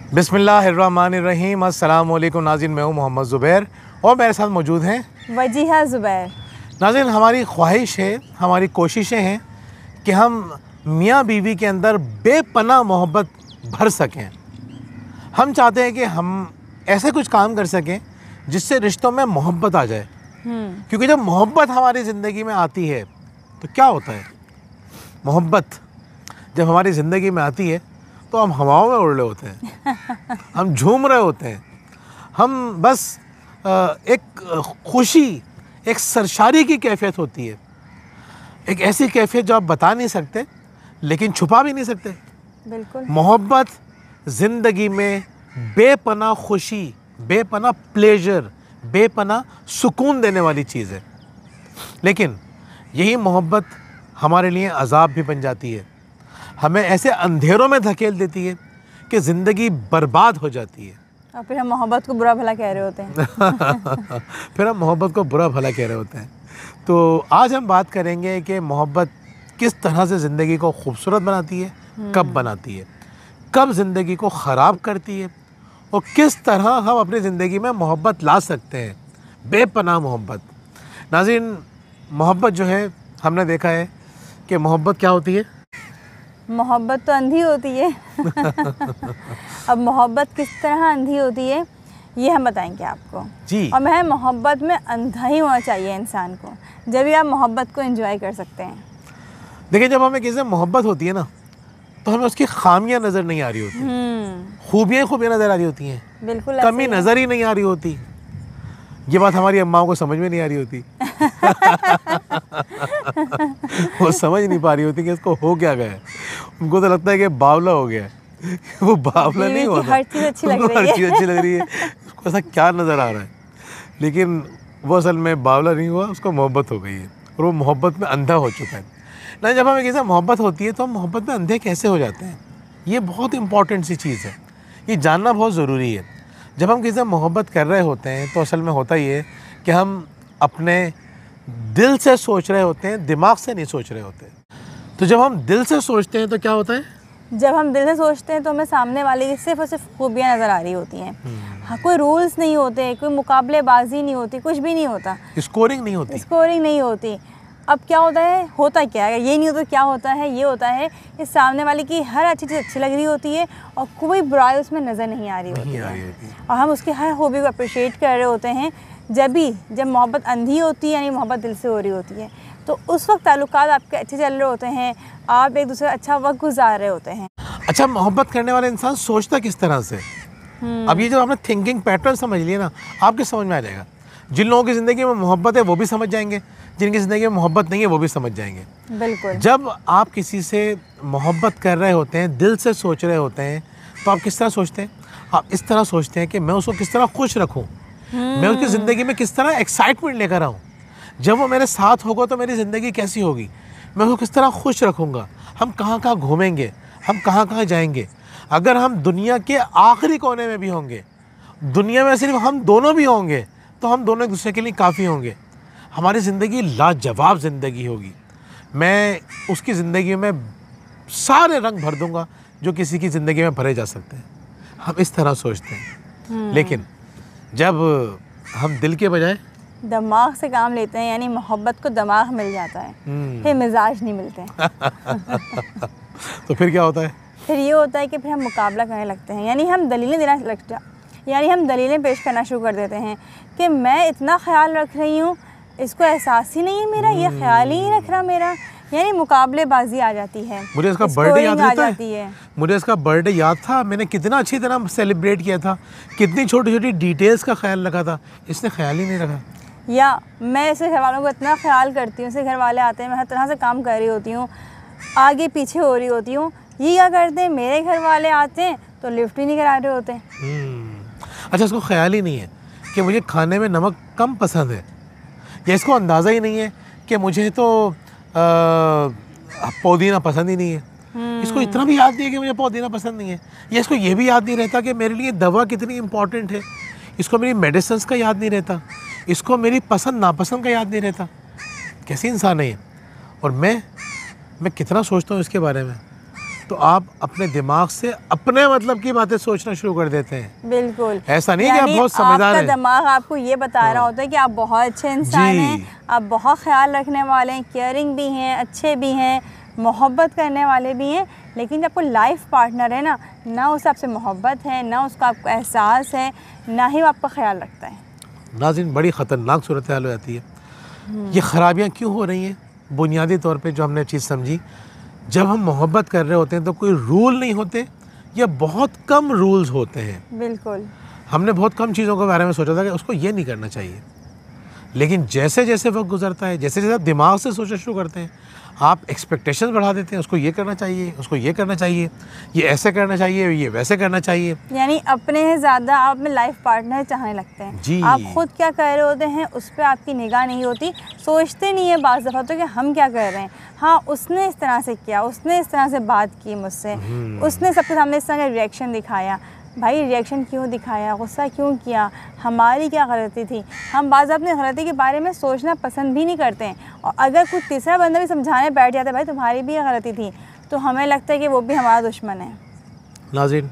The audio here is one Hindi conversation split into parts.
बिस्मिल्लाहिर्रहमानिर्रहीम। अस्सलाम वालेकुम नाज़रीन, मैं हूँ मोहम्मद ज़ुबैर और मेरे साथ मौजूद हैं वजीहा ज़ुबैर। नाज़रीन, हमारी ख्वाहिश है, हमारी कोशिशें हैं कि हम मियाँ बीवी के अंदर बेपनाह मोहब्बत भर सकें। हम चाहते हैं कि हम ऐसे कुछ काम कर सकें जिससे रिश्तों में मोहब्बत आ जाए, क्योंकि जब मोहब्बत हमारी ज़िंदगी में आती है तो क्या होता है, मोहब्बत जब हमारी ज़िंदगी में आती है तो हम हवाओं में उड़ रहे होते हैं, हम झूम रहे होते हैं, हम बस एक खुशी, एक सरशारी की कैफियत होती है, एक ऐसी कैफियत जो आप बता नहीं सकते लेकिन छुपा भी नहीं सकते। बिल्कुल। मोहब्बत ज़िंदगी में बेपनाह खुशी, बेपनाह प्लेजर, बेपनाह सुकून देने वाली चीज़ है। लेकिन यही मोहब्बत हमारे लिए अज़ाब भी बन जाती है, हमें ऐसे अंधेरों में धकेल देती है कि ज़िंदगी बर्बाद हो जाती है। और फिर हम मोहब्बत को बुरा भला कह रहे होते हैं। फिर हम मोहब्बत को बुरा भला कह रहे होते हैं। तो आज हम बात करेंगे कि मोहब्बत किस तरह से ज़िंदगी को खूबसूरत बनाती है, कब बनाती है, कब ज़िंदगी को ख़राब करती है और किस तरह हम अपनी ज़िंदगी में मोहब्बत ला सकते हैं, बेपनाह मोहब्बत। नाज़रीन, मोहब्बत जो है, हमने देखा है कि मोहब्बत क्या होती है। मोहब्बत तो अंधी होती है। अब मोहब्बत किस तरह अंधी होती है ये हम बताएंगे आपको जी। और मैं मोहब्बत में अंधा ही होना चाहिए इंसान को, जब भी आप मोहब्बत को एंजॉय कर सकते हैं। देखिए, जब हमें किसी से मोहब्बत होती है ना तो हमें उसकी खामियां नज़र नहीं आ रही होती, खूबियाँ नज़र आ रही होती हैं, बिल्कुल, कमी नज़र ही नहीं आ रही होती। ये बात हमारी अम्माओं को समझ में नहीं आ रही होती। वो समझ नहीं पा रही होती कि इसको हो क्या गया है। उनको तो लगता है कि बावला हो गया है। वो बावला नहीं होता, हर चीज़ अच्छी लग रही है, उसको ऐसा क्या नज़र आ रहा है, लेकिन वो असल में बावला नहीं हुआ, उसको मोहब्बत हो गई है और वो मोहब्बत में अंधा हो चुका है ना। जब हमें किसी से मोहब्बत होती है तो हम मोहब्बत में अंधे कैसे हो जाते हैं, ये बहुत इंपॉर्टेंट सी चीज़ है, ये जानना बहुत ज़रूरी है। जब हम किसी से मोहब्बत कर रहे होते हैं तो असल में होता ये है कि हम अपने दिल से सोच रहे होते हैं, दिमाग से नहीं सोच रहे होते। तो जब हम दिल से सोचते हैं तो क्या होता है, जब हम दिल से सोचते हैं तो हमें सामने वाले की सिर्फ और सिर्फ खूबियाँ नज़र आ रही होती हैं। हाँ, कोई रूल्स नहीं होते, कोई मुकाबलेबाजी नहीं होती, कुछ भी नहीं होता, स्कोरिंग नहीं होती। अब क्या होता क्या है, अगर ये नहीं होता क्या होता है, ये होता है कि सामने वाले की हर अच्छी चीज़ अच्छी लग रही होती है और कोई बुराई उसमें नज़र नहीं आ रही होती है और हम उसकी हर हॉबी को अप्रिशिएट कर रहे होते हैं। जब मोहब्बत अंधी होती है, यानी मोहब्बत दिल से हो रही होती है, तो उस वक्त ताल्लुकात आपके अच्छे चल रहे होते हैं, आप एक दूसरे अच्छा वक्त गुजार रहे होते हैं। अच्छा, मोहब्बत करने वाला इंसान सोचता किस तरह से, अब ये जो आपने थिंकिंग पैटर्न समझ लिया ना, आपके समझ में आ जाएगा। जिन लोगों की ज़िंदगी में मोहब्बत है वो भी समझ जाएंगे, जिनकी ज़िंदगी में मोहब्बत नहीं है वो भी समझ जाएंगे। बिल्कुल। जब आप किसी से मोहब्बत कर रहे होते हैं, दिल से सोच रहे होते हैं, तो आप किस तरह सोचते हैं, आप इस तरह सोचते हैं कि मैं उसको किस तरह खुश रखूं, मैं उसकी ज़िंदगी में किस तरह एक्साइटमेंट लेकर आऊँ, जब वो मेरे साथ होगा तो मेरी ज़िंदगी कैसी होगी, मैं उसको किस तरह खुश रखूँगा, हम कहाँ कहाँ घूमेंगे, हम कहाँ कहाँ जाएंगे। अगर हम दुनिया के आखिरी कोने में भी होंगे, दुनिया में सिर्फ हम दोनों भी होंगे, तो हम दोनों एक दूसरे के लिए काफ़ी होंगे, हमारी ज़िंदगी लाजवाब ज़िंदगी होगी। मैं उसकी ज़िंदगी में सारे रंग भर दूंगा जो किसी की ज़िंदगी में भरे जा सकते हैं। हम इस तरह सोचते हैं। लेकिन जब हम दिल के बजाय दिमाग से काम लेते हैं, यानी मोहब्बत को दिमाग मिल जाता है, फिर मिजाज नहीं मिलते हैं। तो फिर क्या होता है, फिर ये होता है कि फिर हम मुकाबला करने लगते हैं, यानी हम दलीलें पेश करना शुरू कर देते हैं कि मैं इतना ख्याल रख रही हूँ, इसको एहसास ही नहीं है मेरा, ये ख्याल ही नहीं रख रहा मेरा, यानी मुकाबलेबाजी आ जाती है। मुझे इसका बर्थडे याद है, मुझे इसका बर्थडे याद था, मैंने कितना अच्छी तरह सेलिब्रेट किया था, कितनी छोटी छोटी डिटेल्स का ख्याल रखा था, इसने ख्याल ही नहीं रखा। या मैं ऐसे घर वालों को इतना ख्याल करती हूँ, ऐसे घर वाले आते हैं, मैं हर तरह से काम कर रही होती हूँ, आगे पीछे हो रही होती हूँ, ये क्या करते हैं, मेरे घर वाले आते हैं तो लिफ्ट ही नहीं करा रहे होते। अच्छा, इसको ख्याल ही नहीं है कि मुझे खाने में नमक कम पसंद है, या इसको अंदाज़ा ही नहीं है कि मुझे तो पुदीना पसंद ही नहीं है। इसको इतना भी याद नहीं है कि मुझे पुदीना पसंद नहीं है, या इसको ये भी याद नहीं रहता कि मेरे लिए दवा कितनी इम्पॉर्टेंट है, इसको मेरी मेडिसिन का याद नहीं रहता, इसको मेरी पसंद नापसंद का याद नहीं रहता। कैसी इंसान है ये। और मैं कितना सोचता हूँ इसके बारे में। तो आप अपने दिमाग से अपने मतलब की बातें सोचना शुरू कर देते हैं। बिल्कुल, ऐसा नहीं कि आप बहुत समझदार हैं। आपका दिमाग आपको ये बता रहा होता है कि आप बहुत अच्छे इंसान हैं, आप बहुत ख्याल रखने वाले हैं, केयरिंग भी हैं, अच्छे भी हैं, मोहब्बत करने वाले भी हैं। लेकिन जब आपको लाइफ पार्टनर है ना उससे आपसे मोहब्बत है, ना उसका आपको एहसास है, ना ही वो आपका ख्याल रखता है। नाज़रीन, बड़ी ख़तरनाक सूरत हाल हो जाती है। ये ख़राबियाँ क्यों हो रही हैं? बुनियादी तौर पे जो हमने चीज़ समझी, जब हम मोहब्बत कर रहे होते हैं तो कोई रूल नहीं होते या बहुत कम रूल्स होते हैं। बिल्कुल, हमने बहुत कम चीज़ों के बारे में सोचा था कि उसको ये नहीं करना चाहिए, लेकिन जैसे जैसे वक्त गुजरता है, जैसे जैसे आप दिमाग से सोचना शुरू करते हैं, आप एक्सपेक्टेशंस बढ़ा देते हैं। उसको ये करना चाहिए, उसको ये करना चाहिए, ये ऐसे करना चाहिए, ये वैसे करना चाहिए। यानी अपने से ज़्यादा आप में लाइफ पार्टनर चाहने लगते हैं जी। आप खुद क्या कर रहे होते हैं उस पर आपकी निगाह नहीं होती, सोचते नहीं है बाज़ दफ़ा तो कि हम क्या कर रहे हैं। हाँ, उसने इस तरह से किया, उसने इस तरह से बात की मुझसे, उसने सबके सामने इस तरह का रिएक्शन दिखाया। भाई रिएक्शन क्यों दिखाया, गुस्सा क्यों किया, हमारी क्या गलती थी? हम बाज़ अपनी गलती के बारे में सोचना पसंद भी नहीं करते हैं, और अगर कोई तीसरा बंदा भी समझाने बैठ जाता है भाई तुम्हारी भी गलती थी, तो हमें लगता है कि वो भी हमारा दुश्मन है। नाज़रीन,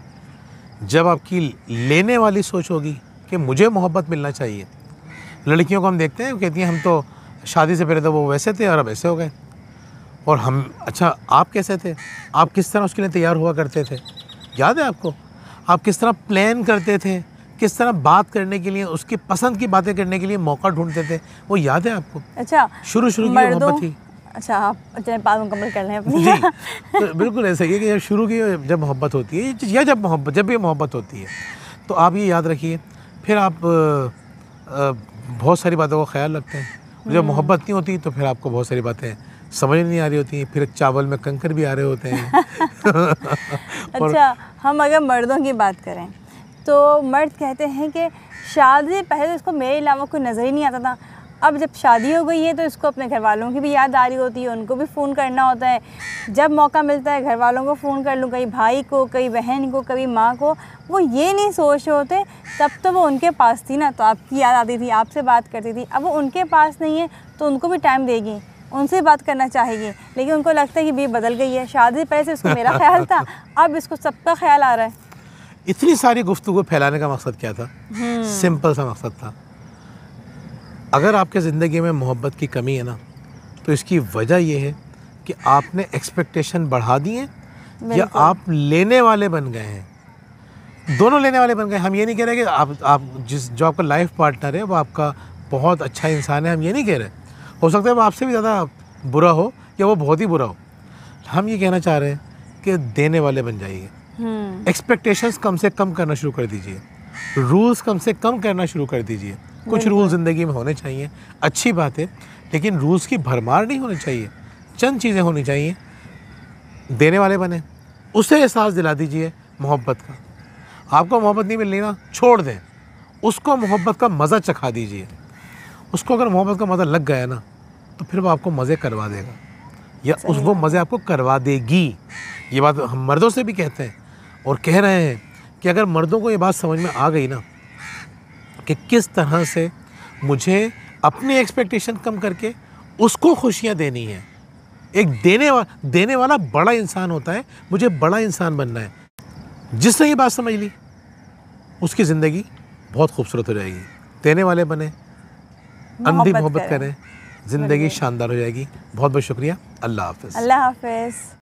जब आपकी लेने वाली सोच होगी कि मुझे मोहब्बत मिलना चाहिए, लड़कियों को हम देखते हैं कहती हैं हम तो शादी से पहले तो वो वैसे थे और अब ऐसे हो गए, और हम अच्छा आप कैसे थे, आप किस तरह उसके लिए तैयार हुआ करते थे, याद है आपको? आप किस तरह प्लान करते थे, किस तरह बात करने के लिए, उसकी पसंद की बातें करने के लिए मौका ढूंढते थे, वो याद है आपको? अच्छा, शुरू की मोहब्बत थी। अच्छा, आप चलिए बात मुकम्मल कर लें अपनी। जी, तो बिल्कुल ऐसा ही है कि जब शुरू की जब मोहब्बत होती है या जब भी मोहब्बत होती है, तो आप ये याद रखिए, फिर आप बहुत सारी बातों का ख्याल रखते हैं। जब मोहब्बत नहीं होती तो फिर आपको बहुत सारी बातें समझ नहीं आ रही होती हैं, फिर चावल में कंकर भी आ रहे होते हैं। अच्छा, हम अगर मर्दों की बात करें तो मर्द कहते हैं कि शादी से पहले तो इसको मेरे अलावा कोई नज़र ही नहीं आता था, अब जब शादी हो गई है तो इसको अपने घर वालों की भी याद आ रही होती है, उनको भी फ़ोन करना होता है। जब मौका मिलता है घर वालों को फ़ोन कर लूँ, कहीं भाई को, कहीं बहन को, कभी माँ को। वो ये नहीं सोच रहे होते तब तो वो उनके पास थी ना, तो आपकी याद आती थी, आपसे बात करती थी। अब वो उनके पास नहीं है तो उनको भी टाइम देगी, उनसे बात करना चाहेगी, लेकिन उनको लगता है कि भी बदल गई है, शादी से पहले से इसको मेरा ख्याल था, अब इसको सबका ख्याल आ रहा है। इतनी सारी गुफ्तगू फैलाने का मकसद क्या था? सिंपल सा मकसद था, अगर आपके ज़िंदगी में मोहब्बत की कमी है ना, तो इसकी वजह यह है कि आपने एक्सपेक्टेशन बढ़ा दी है या आप लेने वाले बन गए हैं। दोनों लेने वाले बन गए। हम ये नहीं कह रहे कि आप जो आपका लाइफ पार्टनर है वो आपका बहुत अच्छा इंसान है, हम ये नहीं कह रहे। हो सकता है वो आपसे भी ज़्यादा बुरा हो या वो बहुत ही बुरा हो। हम ये कहना चाह रहे हैं कि देने वाले बन जाइए। एक्सपेक्टेशंस कम से कम करना शुरू कर दीजिए, रूल्स कम से कम करना शुरू कर दीजिए। कुछ रूल ज़िंदगी में होने चाहिए, अच्छी बात है, लेकिन रूल्स की भरमार नहीं होनी चाहिए। चंद चीज़ें होनी चाहिए। देने वाले बने, उसे एहसास दिला दीजिए मोहब्बत का। आपको मोहब्बत नहीं मिल रही ना, छोड़ दें, उसको मोहब्बत का मज़ा चखा दीजिए। उसको अगर मोहब्बत का मज़ा लग गया ना, तो फिर वो आपको मज़े करवा देगा या वो मज़े आपको करवा देगी। ये बात हम मर्दों से भी कहते हैं और कह रहे हैं कि अगर मर्दों को ये बात समझ में आ गई ना कि किस तरह से मुझे अपनी एक्सपेक्टेशन कम करके उसको खुशियाँ देनी है। एक देने वाला बड़ा इंसान होता है, मुझे बड़ा इंसान बनना है। जिसने ये बात समझ ली उसकी ज़िंदगी बहुत खूबसूरत हो जाएगी। देने वाले बने, अंधी मोहब्बत करें, ज़िंदगी शानदार हो जाएगी। बहुत बहुत शुक्रिया। अल्लाह हाफ़िज़। अल्लाह हाफ़िज़।